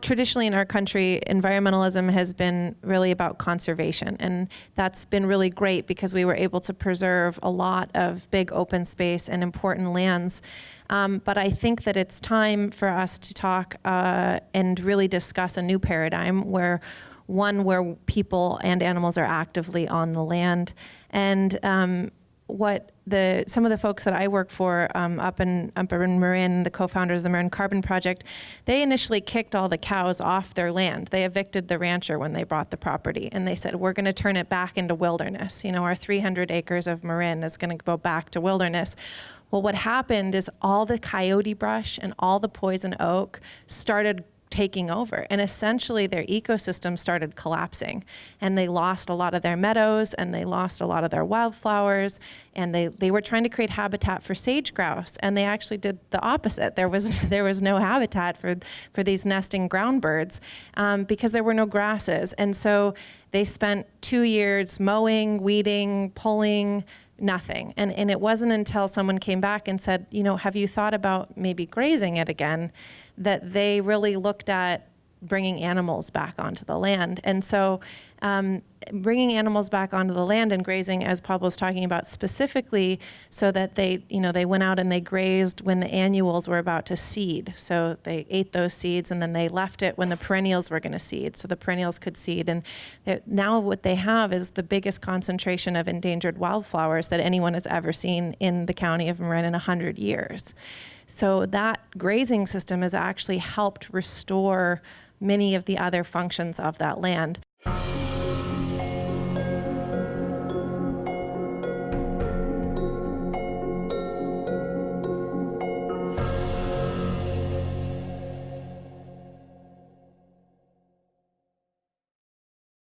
Traditionally in our country, environmentalism has been really about conservation, and that's been really great because we were able to preserve a lot of big open space and important lands. But I think that it's time for us to talk and really discuss a new paradigm where people and animals are actively on the land. And some of the folks that I work for up in Marin, the co-founders of the Marin Carbon Project, they initially kicked all the cows off their land. They evicted the rancher when they bought the property, and they said, we're going to turn it back into wilderness. You know, our 300 acres of Marin is going to go back to wilderness. Well, what happened is all the coyote brush and all the poison oak started taking over, and essentially their ecosystem started collapsing, and they lost a lot of their meadows, and they lost a lot of their wildflowers, and they were trying to create habitat for sage grouse, and they actually did the opposite. There was no habitat for these nesting ground birds because there were no grasses. And so they spent 2 years mowing, weeding, pulling, nothing. And it wasn't until someone came back and said, you know, have you thought about maybe grazing it again, that they really looked at bringing animals back onto the land. And so bringing animals back onto the land and grazing, as Pablo was talking about, specifically so that they went out and they grazed when the annuals were about to seed. So they ate those seeds, and then they left it when the perennials were going to seed, so the perennials could seed. And now what they have is the biggest concentration of endangered wildflowers that anyone has ever seen in the county of Marin in 100 years. So that grazing system has actually helped restore many of the other functions of that land.